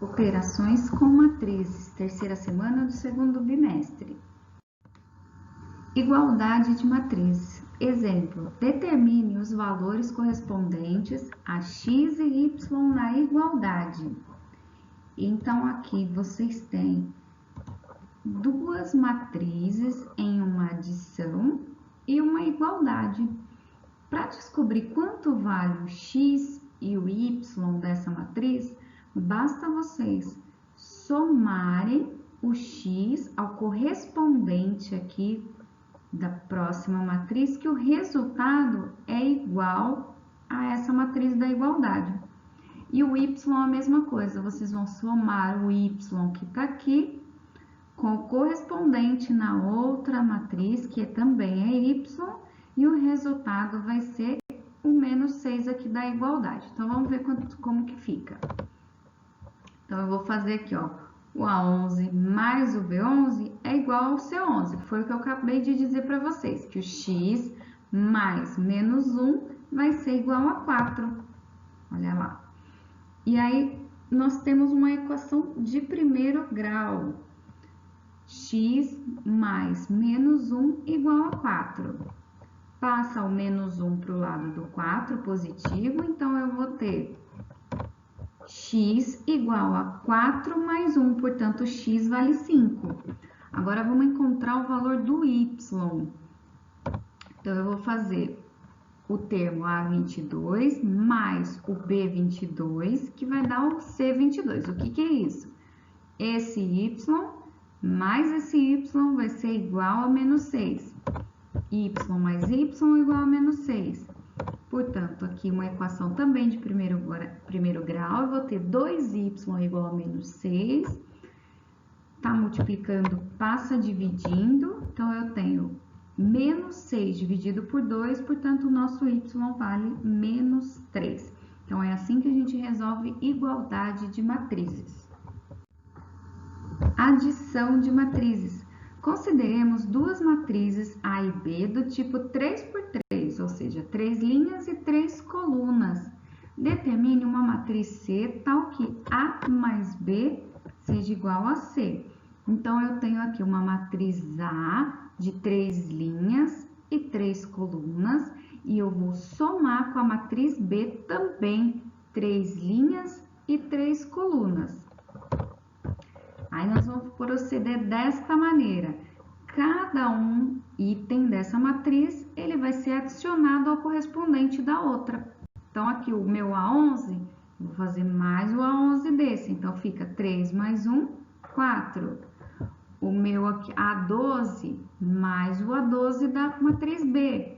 Operações com matrizes, terceira semana do segundo bimestre. Igualdade de matrizes. Exemplo, determine os valores correspondentes a x e y na igualdade. Então, aqui vocês têm duas matrizes em uma adição e uma igualdade. Para descobrir quanto vale o x e o y dessa matriz, basta vocês somarem o x ao correspondente aqui da próxima matriz, que o resultado é igual a essa matriz da igualdade. E o y a mesma coisa, vocês vão somar o y que está aqui com o correspondente na outra matriz, que também é y, e o resultado vai ser o menos 6 aqui da igualdade. Então, vamos ver como que fica. Então, eu vou fazer aqui, ó, o A11 mais o B11 é igual ao C11, que foi o que eu acabei de dizer para vocês, que o x mais menos 1 vai ser igual a 4. Olha lá. E aí, nós temos uma equação de primeiro grau. X mais menos 1 igual a 4. Passa o menos 1 para o lado do 4, positivo, então eu vou ter x igual a 4 mais 1, portanto, x vale 5. Agora, vamos encontrar o valor do y. Então, eu vou fazer o termo A22 mais o B22, que vai dar o C22. O que é isso? Esse y mais esse y vai ser igual a menos 6. Y mais y igual a menos 6. Portanto, aqui uma equação também de primeiro grau, eu vou ter 2y igual a menos 6. Tá multiplicando, passa dividindo, então eu tenho menos 6 dividido por 2, portanto, o nosso y vale menos 3. Então, é assim que a gente resolve igualdade de matrizes. Adição de matrizes. Consideremos duas matrizes A e B do tipo 3×3, ou seja, 3 linhas e 3 colunas. Determine uma matriz C tal que A mais B seja igual a C. Então, eu tenho aqui uma matriz A de 3 linhas e 3 colunas, e eu vou somar com a matriz B também 3 linhas e 3 colunas. Aí, nós vamos proceder desta maneira. Cada um item dessa matriz, ele vai ser adicionado ao correspondente da outra. Então, aqui o meu A11, eu vou fazer mais o A11 desse. Então, fica 3 mais 1, 4. O meu aqui, A12 mais o A12 da matriz B.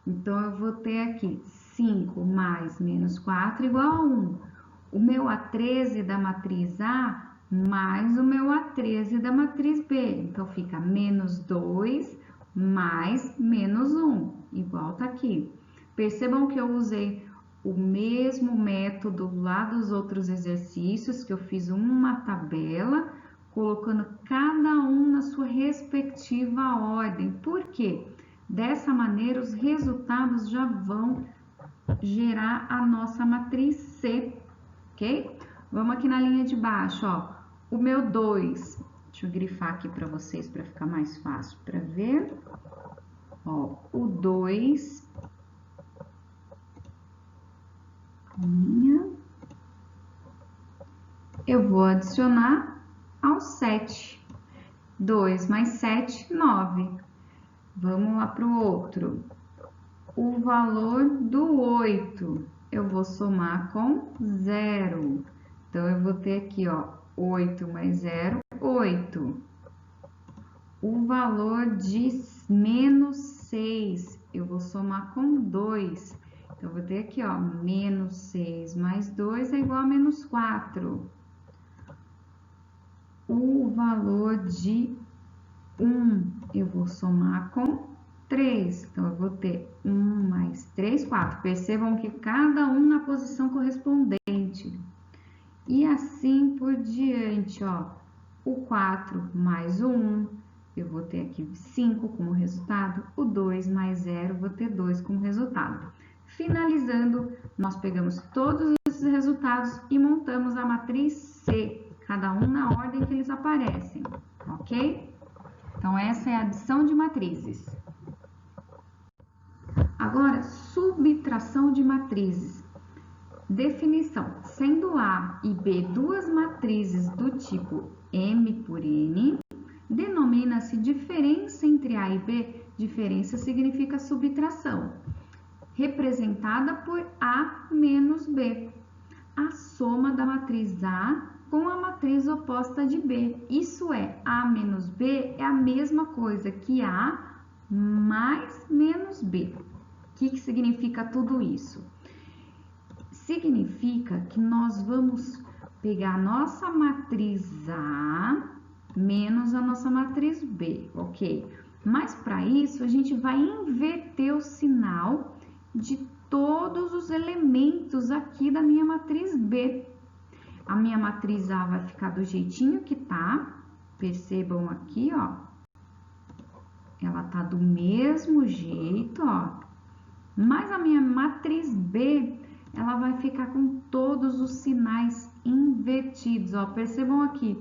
Então, eu vou ter aqui 5 mais menos 4 igual a 1. O meu A13 da matriz A mais o meu A13 da matriz B. Então, fica menos 2 mais menos 1, igual tá aqui. Percebam que eu usei o mesmo método lá dos outros exercícios, que eu fiz uma tabela, colocando cada um na sua respectiva ordem. Por quê? Dessa maneira, os resultados já vão gerar a nossa matriz C, ok? Vamos aqui na linha de baixo, ó. O meu 2, deixa eu grifar aqui para vocês, para ficar mais fácil para ver. Ó, o 2, eu vou adicionar ao 7. 2 mais 7, 9. Vamos lá para o outro. O valor do 8, eu vou somar com 0. Então, eu vou ter aqui, ó, 8 mais 0, 8. O valor de menos 6, eu vou somar com 2. Então, eu vou ter aqui, ó, menos 6 mais 2 é igual a menos 4. O valor de 1, eu vou somar com 3. Então, eu vou ter 1 mais 3, 4. Percebam que cada um na posição correspondente. E assim por diante, ó. O 4 mais o 1, eu vou ter aqui 5 como resultado. O 2 mais 0, vou ter 2 como resultado. Finalizando, nós pegamos todos esses resultados e montamos a matriz C. cada um na ordem que eles aparecem, ok? Então, essa é a adição de matrizes. Agora, subtração de matrizes. Definição: sendo A e B duas matrizes do tipo M por N, denomina-se diferença entre A e B. Diferença significa subtração, representada por A menos B. A soma da matriz A com a matriz oposta de B. Isso é, A menos B é a mesma coisa que A mais menos B. O que significa tudo isso? Significa que nós vamos pegar a nossa matriz A menos a nossa matriz B, ok? Mas para isso, a gente vai inverter o sinal de todos os elementos aqui da minha matriz B. A minha matriz A vai ficar do jeitinho que tá. Percebam aqui, ó. Ela tá do mesmo jeito, ó. Mas a minha matriz B, ela vai ficar com todos os sinais invertidos, ó. Percebam aqui.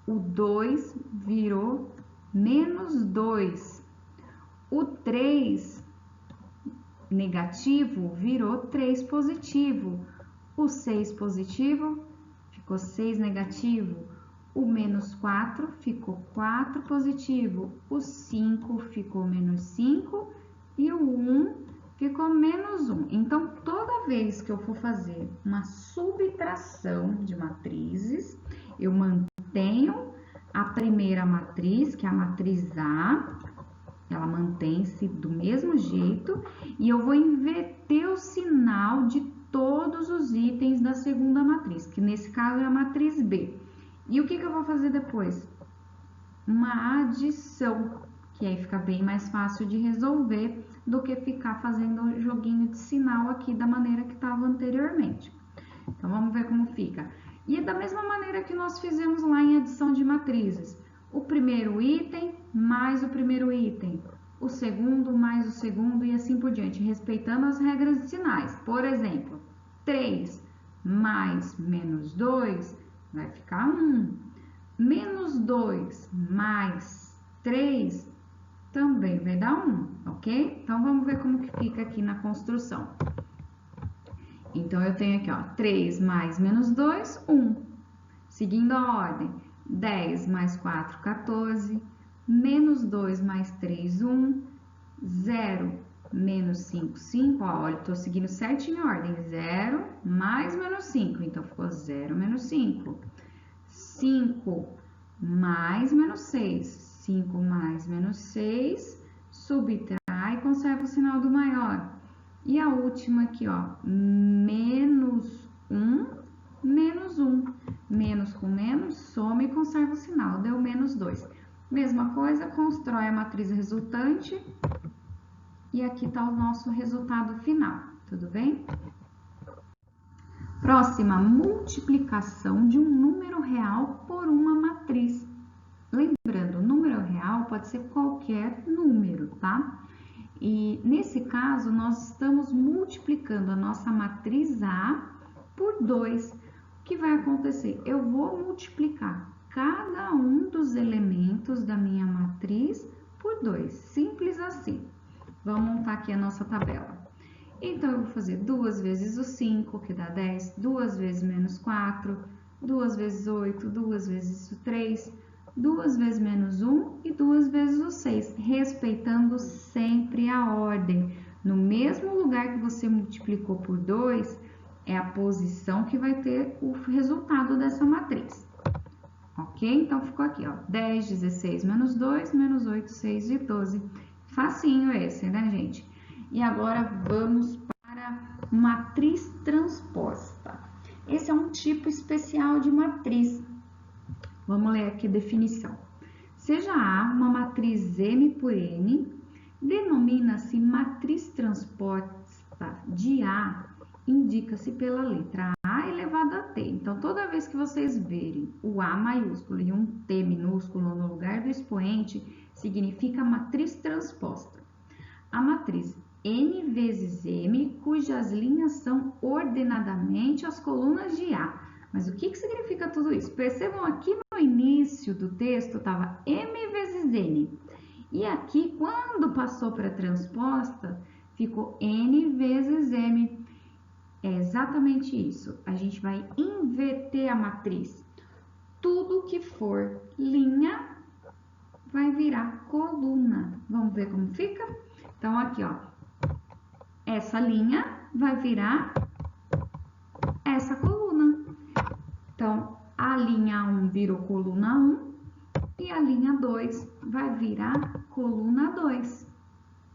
O 2 virou menos 2. O 3 negativo virou 3 positivo. O 6 positivo ficou 6 negativo. O menos 4 ficou 4 positivo. O 5 ficou menos 5. E o 1 ficou menos 1. Então, toda vez que eu for fazer uma subtração de matrizes, eu mantenho a primeira matriz, que é a matriz A, ela mantém-se do mesmo jeito, e eu vou inverter o sinal de todos os itens da segunda matriz, que nesse caso é a matriz B. E o que eu vou fazer depois? Uma adição, que aí fica bem mais fácil de resolver do que ficar fazendo um joguinho de sinal aqui da maneira que estava anteriormente. Então, vamos ver como fica. E da mesma maneira que nós fizemos lá em adição de matrizes. O primeiro item mais o primeiro item. O segundo mais o segundo e assim por diante, respeitando as regras de sinais. Por exemplo, 3 mais menos 2 vai ficar 1. Menos 2 mais 3 também vai dar 1, ok? Então, vamos ver como que fica aqui na construção. Então, eu tenho aqui, ó, 3 mais menos 2, 1. Seguindo a ordem, 10 mais 4, 14. Menos 2 mais 3, 1. 0 menos 5, 5. Ó, olha, eu tô seguindo certinho a ordem. 0 mais menos 5. Então, ficou 0 menos 5. 5 mais menos 6. 5 mais menos 6, subtrai e conserva o sinal do maior. E a última aqui, ó, menos 1, menos 1. Menos com menos, soma e conserva o sinal, deu menos 2. Mesma coisa, constrói a matriz resultante. E aqui está o nosso resultado final, tudo bem? Próxima, multiplicação de um número real por uma matriz. Lembrando, o número real pode ser qualquer número, tá? E nesse caso, nós estamos multiplicando a nossa matriz A por 2. O que vai acontecer? Eu vou multiplicar cada um dos elementos da minha matriz por 2. Simples assim. Vamos montar aqui a nossa tabela. Então, eu vou fazer 2 vezes o 5, que dá 10, 2 vezes menos 4, 2 vezes 8, 2 vezes o 3, 2 vezes menos 1 e 2 vezes o 6, respeitando sempre a ordem. No mesmo lugar que você multiplicou por 2, é a posição que vai ter o resultado dessa matriz. Ok? Então, ficou aqui, ó, 10, 16, menos 2, menos 8, 6 e 12. Facinho esse, né, gente? E agora, vamos para matriz transposta. Esse é um tipo especial de matriz. Vamos ler aqui a definição. Seja A uma matriz M por N, denomina-se matriz transposta de A, indica-se pela letra A elevado a T. Então, toda vez que vocês verem o A maiúsculo e um T minúsculo no lugar do expoente, significa matriz transposta. A matriz N vezes M, cujas linhas são ordenadamente as colunas de A. Mas o que significa tudo isso? Percebam aqui no início do texto estava M vezes N. E aqui, quando passou para a transposta, ficou N vezes M. É exatamente isso. A gente vai inverter a matriz. Tudo que for linha vai virar coluna. Vamos ver como fica? Então, aqui, ó. Essa linha vai virar essa coluna. Então, a linha 1 virou coluna 1 e a linha 2 vai virar coluna 2.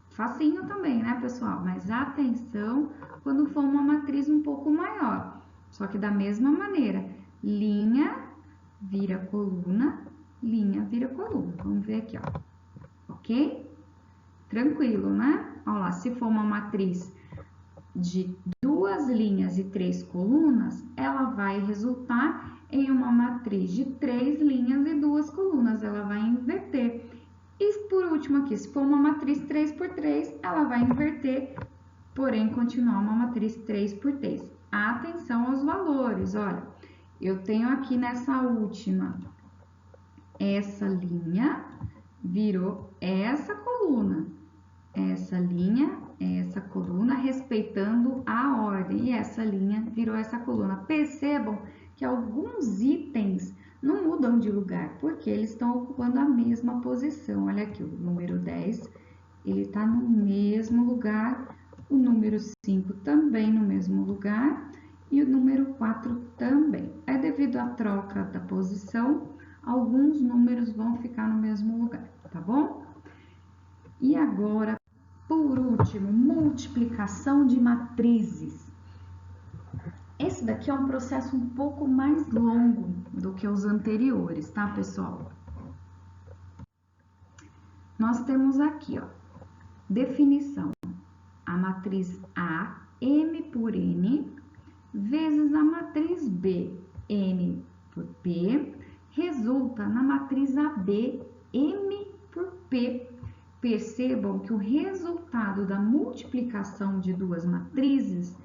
Facinho também, né, pessoal? Mas atenção quando for uma matriz um pouco maior. Só que da mesma maneira, linha vira coluna, linha vira coluna. Vamos ver aqui, ó. Ok? Tranquilo, né? Olha lá, se for uma matriz de 2 linhas e 3 colunas, ela vai resultar em uma matriz de 3 linhas e 2 colunas. Ela vai inverter. E por último aqui, se for uma matriz 3 por 3, ela vai inverter, porém continuar uma matriz 3 por 3. Atenção aos valores, olha, eu tenho aqui nessa última, essa linha virou essa coluna, essa linha, essa coluna, respeitando a ordem, e essa linha virou essa coluna. Percebam que alguns itens não mudam de lugar, porque eles estão ocupando a mesma posição. Olha aqui, o número 10, ele está no mesmo lugar, o número 5 também no mesmo lugar, e o número 4 também. É devido à troca da posição, alguns números vão ficar no mesmo lugar, tá bom? E agora, por último, multiplicação de matrizes. Esse daqui é um processo um pouco mais longo do que os anteriores, tá, pessoal? Nós temos aqui, ó, definição. A matriz A, M por N, vezes a matriz B, N por P, resulta na matriz AB, M por P. Percebam que o resultado da multiplicação de duas matrizes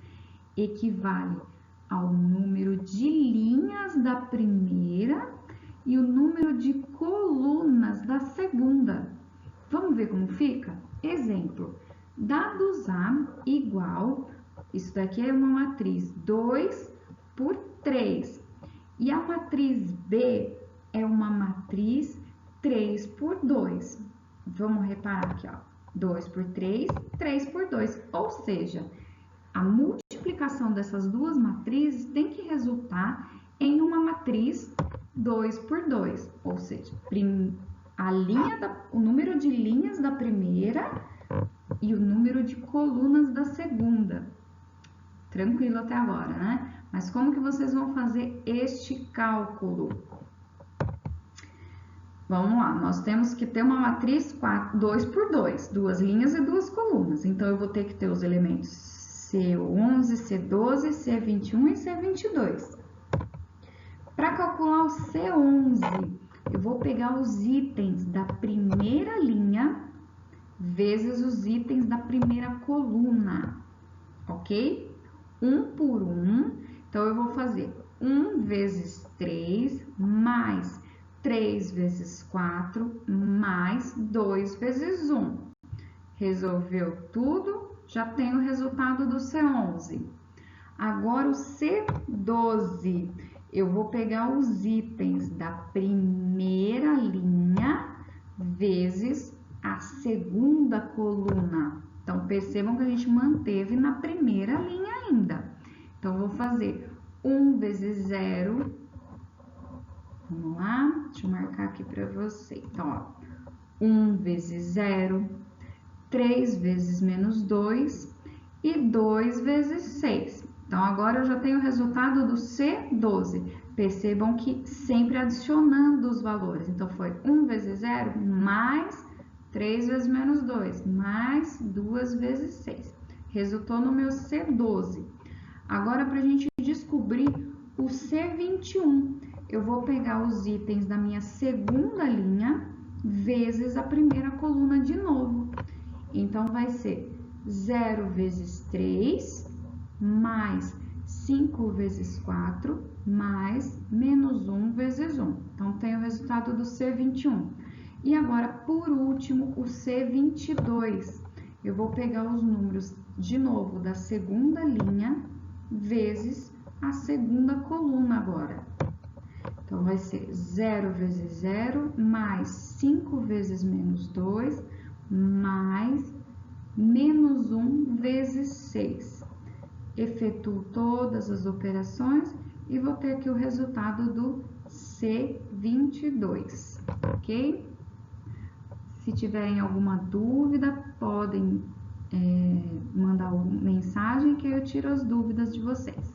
equivale ao número de linhas da primeira e o número de colunas da segunda. Vamos ver como fica? Exemplo, dados A igual, isso daqui é uma matriz 2 por 3, e a matriz B é uma matriz 3 por 2. Vamos reparar aqui, ó, 2 por 3, 3 por 2, ou seja, a multiplicação dessas duas matrizes tem que resultar em uma matriz 2 por 2, ou seja, o número de linhas da primeira e o número de colunas da segunda. Tranquilo até agora, né? Mas como que vocês vão fazer este cálculo? Vamos lá, nós temos que ter uma matriz 2 por 2, duas linhas e duas colunas. Então, eu vou ter que ter os elementos C11, C12, C21 e C22. Para calcular o C11, eu vou pegar os itens da primeira linha vezes os itens da primeira coluna, ok? 1 por 1, então eu vou fazer 1 vezes 3 mais 3 vezes 4 mais 2 vezes 1. Resolveu tudo, já tem o resultado do C11. Agora o C12, eu vou pegar os itens da primeira linha vezes a segunda coluna. Então, percebam que a gente manteve na primeira linha ainda. Então, eu vou fazer 1 vezes 0. Vamos lá, deixa eu marcar aqui para você. Então, ó, 1 vezes 0, 3 vezes menos 2 e 2 vezes 6. Então, agora eu já tenho o resultado do C12. Percebam que sempre adicionando os valores. Então, foi 1 vezes 0 mais 3 vezes menos 2, mais 2 vezes 6. Resultou no meu C12. Agora, para a gente descobrir o C21, eu vou pegar os itens da minha segunda linha vezes a primeira coluna de novo. Então, vai ser 0 vezes 3 mais 5 vezes 4 mais menos 1 vezes 1. Então, tem o resultado do C21. E agora, por último, o C22. Eu vou pegar os números de novo da segunda linha vezes a segunda coluna agora. Então, vai ser 0 vezes 0 mais 5 vezes menos 2 mais menos 1 vezes 6. Efetuo todas as operações e vou ter aqui o resultado do C22, ok? Se tiverem alguma dúvida, podem mandar uma mensagem que eu tiro as dúvidas de vocês.